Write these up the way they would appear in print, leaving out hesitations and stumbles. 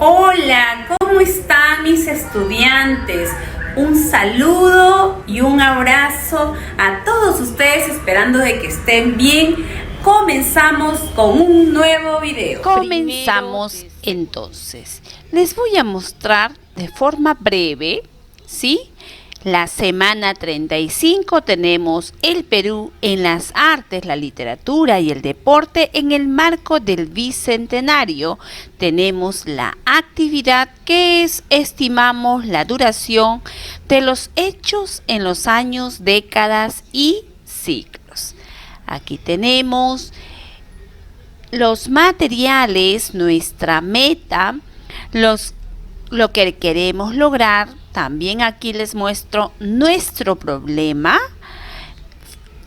Hola, ¿cómo están mis estudiantes? Un saludo y un abrazo a todos ustedes, esperando de que estén bien. Comenzamos con un nuevo video. Comenzamos entonces. Les voy a mostrar de forma breve, ¿sí? La semana 35 tenemos el Perú en las artes, la literatura y el deporte en el marco del Bicentenario. Tenemos la actividad que es, estimamos la duración de los hechos en los años, décadas y siglos. Aquí tenemos los materiales, nuestra meta, lo que queremos lograr. También aquí les muestro nuestro problema.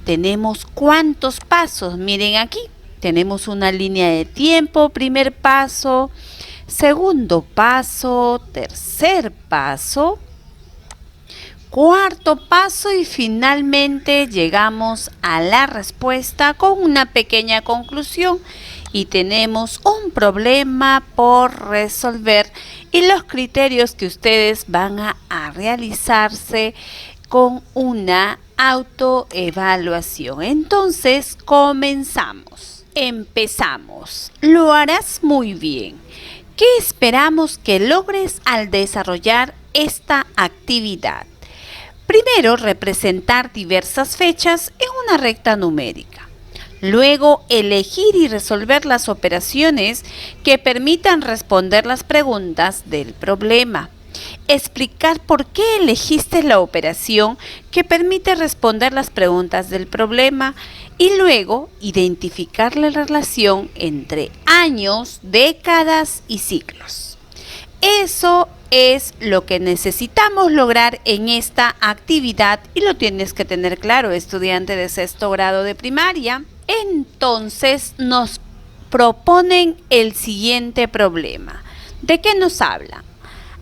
Tenemos cuántos pasos. Miren aquí, tenemos una línea de tiempo. Primer paso, segundo paso, tercer paso, cuarto paso y finalmente llegamos a la respuesta con una pequeña conclusión. Y tenemos un problema por resolver y los criterios que ustedes van a realizarse con una autoevaluación. Entonces, comenzamos. Empezamos. Lo harás muy bien. ¿Qué esperamos que logres al desarrollar esta actividad? Primero, representar diversas fechas en una recta numérica. Luego, elegir y resolver las operaciones que permitan responder las preguntas del problema. Explicar por qué elegiste la operación que permite responder las preguntas del problema. Y luego, identificar la relación entre años, décadas y siglos. Eso es lo que necesitamos lograr en esta actividad y lo tienes que tener claro, estudiante de sexto grado de primaria. Entonces nos proponen el siguiente problema. ¿De qué nos habla?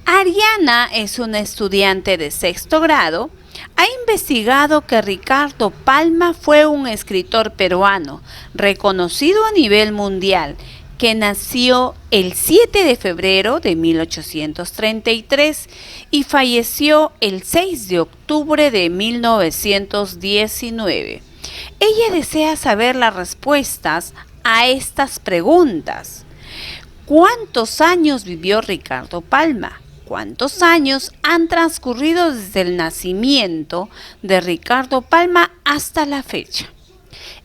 Ariana es una estudiante de sexto grado. Ha investigado que Ricardo Palma fue un escritor peruano reconocido a nivel mundial que nació el 7 de febrero de 1833 y falleció el 6 de octubre de 1919. Ella desea saber las respuestas a estas preguntas. ¿Cuántos años vivió Ricardo Palma? ¿Cuántos años han transcurrido desde el nacimiento de Ricardo Palma hasta la fecha?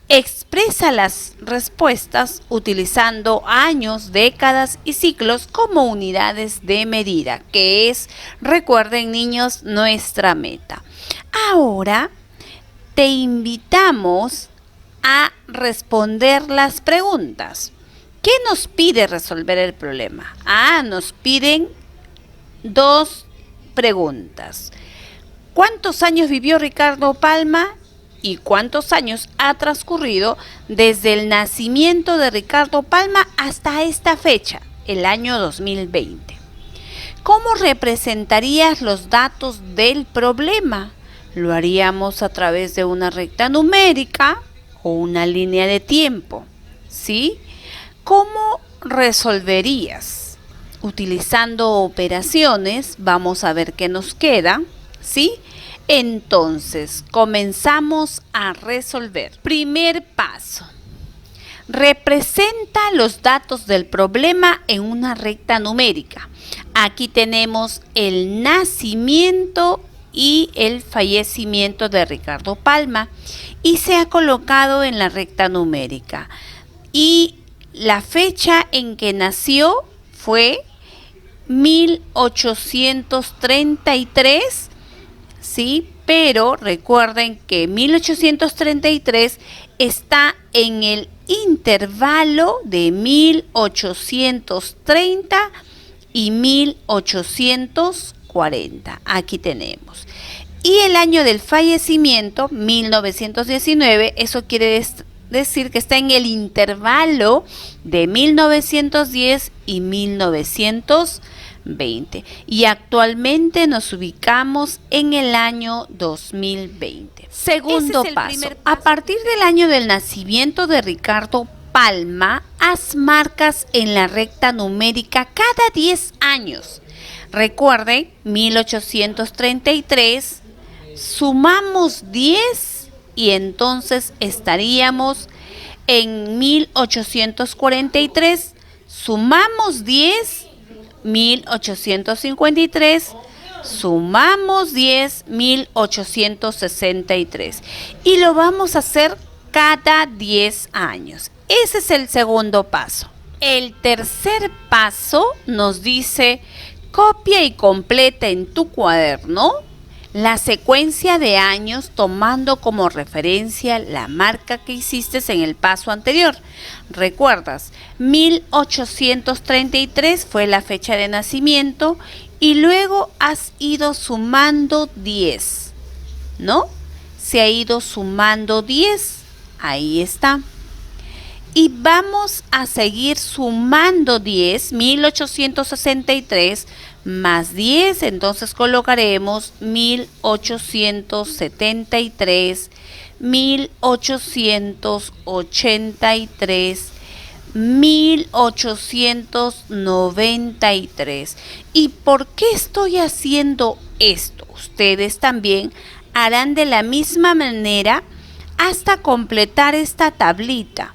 Expresa las respuestas utilizando años, décadas y siglos como unidades de medida, que es, recuerden niños, nuestra meta. Ahora te invitamos a responder las preguntas. ¿Qué nos pide resolver el problema? Nos piden dos preguntas. ¿Cuántos años vivió Ricardo Palma? ¿Y cuántos años ha transcurrido desde el nacimiento de Ricardo Palma hasta esta fecha, el año 2020? ¿Cómo representarías los datos del problema? Lo haríamos a través de una recta numérica o una línea de tiempo, ¿sí? ¿Cómo resolverías? Utilizando operaciones, vamos a ver qué nos queda, ¿sí? Entonces, comenzamos a resolver. Primer paso. Representa los datos del problema en una recta numérica. Aquí tenemos el nacimiento y el fallecimiento de Ricardo Palma y se ha colocado en la recta numérica. Y la fecha en que nació fue 1833, ¿sí? Pero recuerden que 1833 está en el intervalo de 1830 y 1840. Aquí tenemos. Y el año del fallecimiento, 1919, eso quiere decir que está en el intervalo de 1910 y 1920. Y actualmente nos ubicamos en el año 2020. Segundo paso. A partir del año del nacimiento de Ricardo Palma, haz marcas en la recta numérica cada 10 años. Recuerden, 1833, sumamos 10 y entonces estaríamos en 1843, sumamos 10, 1853, sumamos 10, 1863. Y lo vamos a hacer cada 10 años. Ese es el segundo paso. El tercer paso nos dice: copia y completa en tu cuaderno la secuencia de años tomando como referencia la marca que hiciste en el paso anterior. ¿Recuerdas? 1833 fue la fecha de nacimiento y luego has ido sumando 10, ¿no? Se ha ido sumando 10, ahí está. Y vamos a seguir sumando 10, 1863 más 10, entonces colocaremos 1873, 1883, 1893. ¿Y por qué estoy haciendo esto? Ustedes también harán de la misma manera hasta completar esta tablita.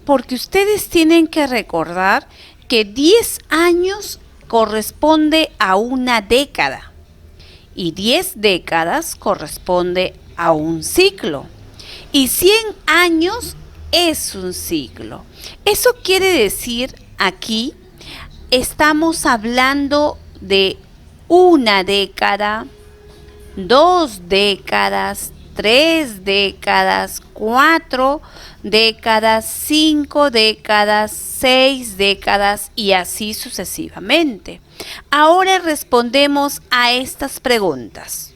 Porque ustedes tienen que recordar que 10 años corresponde a una década y 10 décadas corresponde a un ciclo y 100 años es un ciclo. Eso quiere decir, aquí estamos hablando de una década, 2 décadas, 3 décadas, 4 décadas, 5 décadas, 6 décadas y así sucesivamente. Ahora respondemos a estas preguntas.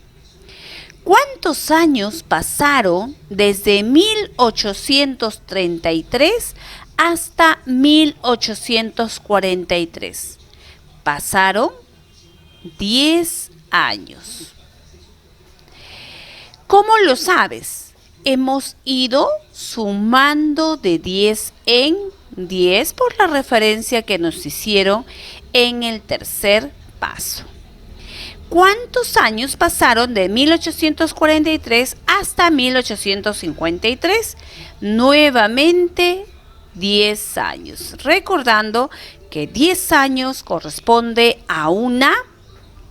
¿Cuántos años pasaron desde 1833 hasta 1843? Pasaron 10 años. ¿Cómo lo sabes? Hemos ido sumando de 10 en 10 por la referencia que nos hicieron en el tercer paso. ¿Cuántos años pasaron de 1843 hasta 1853? Nuevamente 10 años. Recordando que 10 años corresponde a una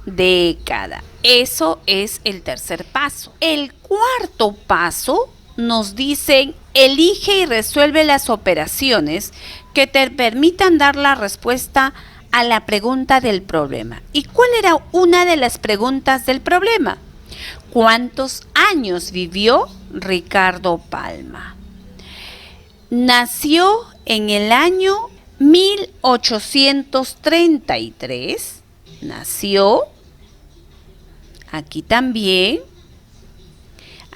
década. Eso es el tercer paso. El cuarto paso nos dicen: elige y resuelve las operaciones que te permitan dar la respuesta a la pregunta del problema. ¿Y cuál era una de las preguntas del problema? ¿Cuántos años vivió Ricardo Palma? Nació en el año 1833. Nació. Aquí también.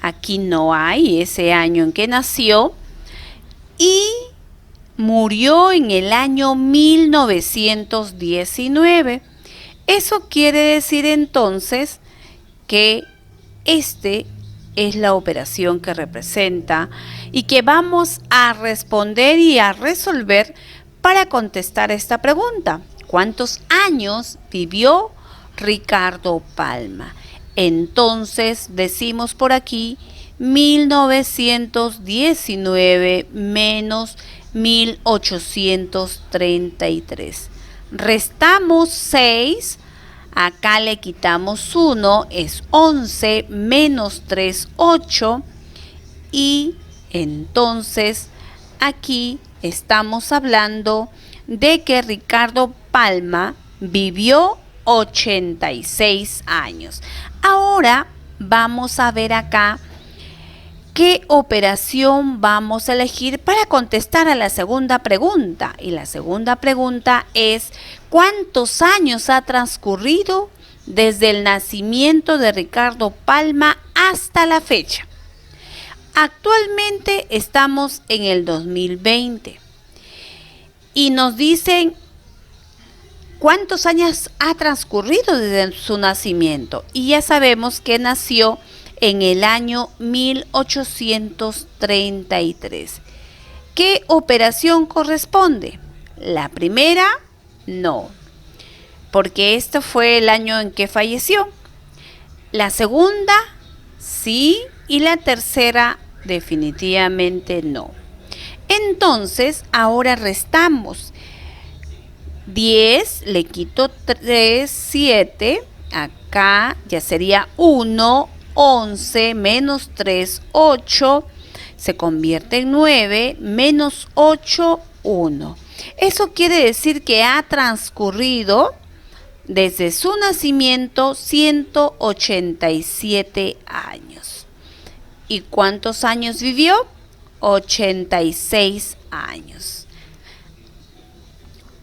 Aquí no hay ese año en que nació. Y murió en el año 1919. Eso quiere decir entonces que este es la operación que representa y que vamos a responder y a resolver para contestar esta pregunta. ¿Cuántos años vivió Ricardo Palma? Entonces decimos por aquí 1919 menos 1833. Restamos 6, acá le quitamos 1, es 11, menos 3, 8. Y entonces aquí estamos hablando de que Ricardo Palma vivió 86 años. Ahora vamos a ver acá qué operación vamos a elegir para contestar a la segunda pregunta. Y la segunda pregunta es: ¿cuántos años ha transcurrido desde el nacimiento de Ricardo Palma hasta la fecha? Actualmente estamos en el 2020 y nos dicen ¿cuántos años ha transcurrido desde su nacimiento? Y ya sabemos que nació en el año 1833. ¿Qué operación corresponde? La primera, no, porque este fue el año en que falleció. La segunda, sí, y la tercera, definitivamente no. Entonces, ahora restamos. 10, le quito 3, 7, acá ya sería 1, 11, menos 3, 8, se convierte en 9, menos 8, 1. Eso quiere decir que ha transcurrido desde su nacimiento 187 años. ¿Y cuántos años vivió? 86 años.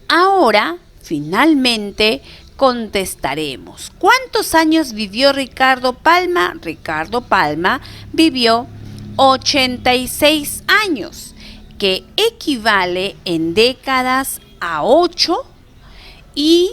Ahora, finalmente, contestaremos. ¿Cuántos años vivió Ricardo Palma? Ricardo Palma vivió 86 años, que equivale en décadas a 8 y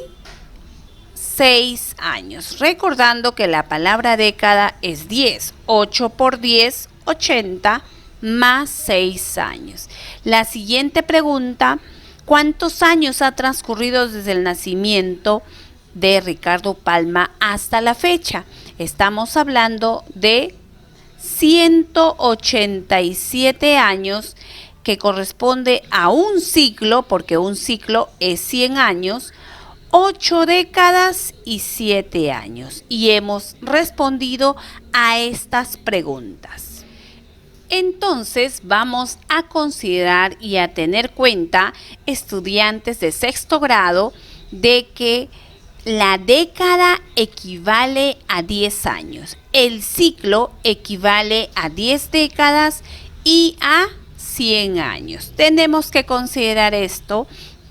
6 años. Recordando que la palabra década es 10. 8 por 10, 80, más 6 años. La siguiente pregunta: ¿cuántos años ha transcurrido desde el nacimiento de Ricardo Palma hasta la fecha? Estamos hablando de 187 años, que corresponde a un ciclo, porque un ciclo es 100 años, 8 décadas y 7 años. Y hemos respondido a estas preguntas. Entonces vamos a considerar y a tener cuenta, estudiantes de sexto grado, de que la década equivale a 10 años, el ciclo equivale a 10 décadas y a 100 años. Tenemos que considerar esto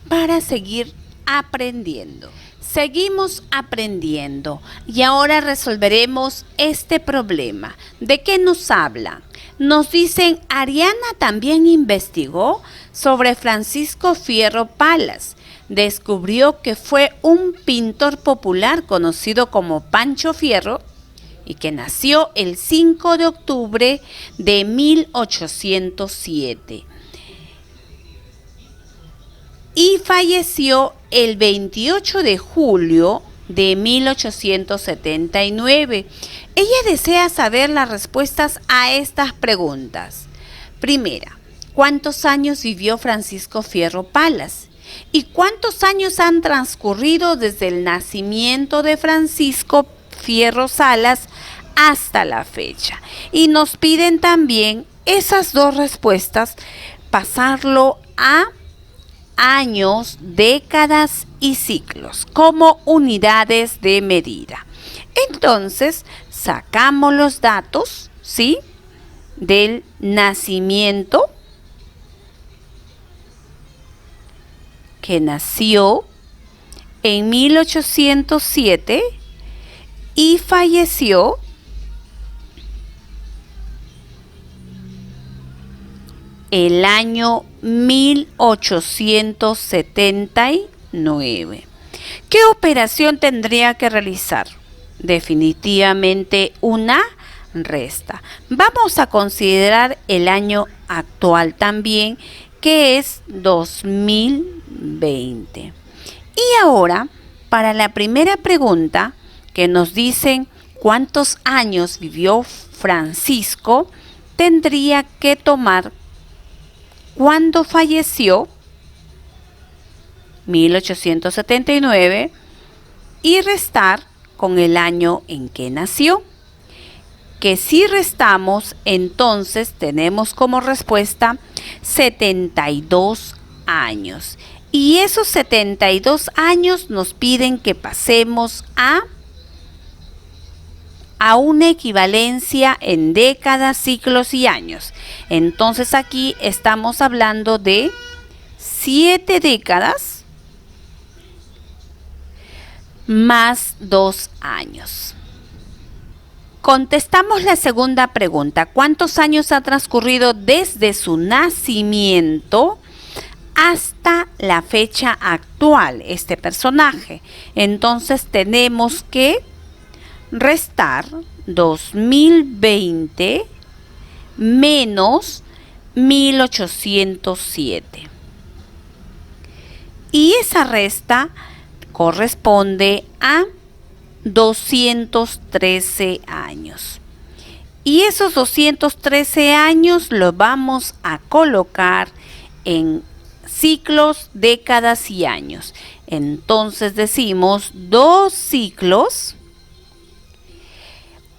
para seguir aprendiendo. Seguimos aprendiendo y ahora resolveremos este problema. ¿De qué nos habla? Nos dicen: Ariana también investigó sobre Francisco Fierro Palas. Descubrió que fue un pintor popular conocido como Pancho Fierro y que nació el 5 de octubre de 1807 y falleció el 28 de julio de 1879. Ella desea saber las respuestas a estas preguntas. Primera, ¿cuántos años vivió Francisco Fierro Palas? ¿Y cuántos años han transcurrido desde el nacimiento de Francisco Fierro Salas hasta la fecha? Y nos piden también esas dos respuestas, pasarlo a años, décadas y ciclos como unidades de medida. Entonces, sacamos los datos, ¿sí?, del nacimiento, que nació en 1807 y falleció el año 1879. ¿Qué operación tendría que realizar? Definitivamente una resta. Vamos a considerar el año actual también, que es 2020. Y ahora, para la primera pregunta, que nos dicen cuántos años vivió Francisco, tendría que tomar cuándo falleció, 1879, y restar con el año en que nació, que si restamos, entonces tenemos como respuesta 72 años. Y esos 72 años nos piden que pasemos a una equivalencia en décadas, ciclos y años. Entonces aquí estamos hablando de 7 décadas más 2 años. Contestamos la segunda pregunta. ¿Cuántos años ha transcurrido desde su nacimiento hasta la fecha actual este personaje? Entonces tenemos que restar 2020 menos 1807. Y esa resta corresponde a 213 años. Y esos 213 años los vamos a colocar en ciclos, décadas y años. Entonces decimos 2 ciclos,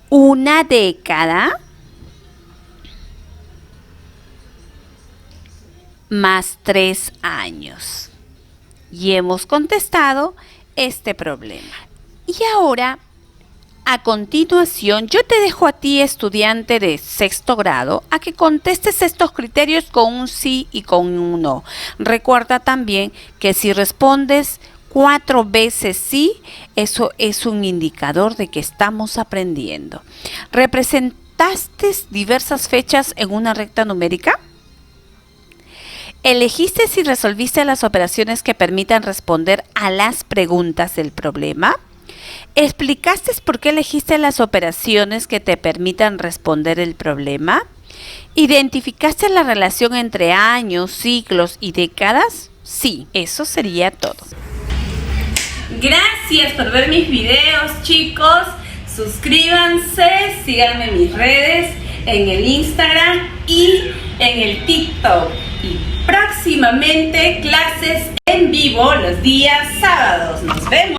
una década, más 3 años. Y hemos contestado este problema. Y ahora, a continuación, yo te dejo a ti, estudiante de 6º grado, a que contestes estos criterios con un sí y con un no. Recuerda también que si respondes 4 veces sí, eso es un indicador de que estamos aprendiendo. ¿Representaste diversas fechas en una recta numérica? ¿Elegiste y resolviste las operaciones que permitan responder a las preguntas del problema? ¿Explicaste por qué elegiste las operaciones que te permitan responder el problema? ¿Identificaste la relación entre años, ciclos y décadas? Sí, eso sería todo. Gracias por ver mis videos, chicos. Suscríbanse, síganme en mis redes, en el Instagram y en el TikTok. Y próximamente clases en vivo los días sábados. Nos vemos.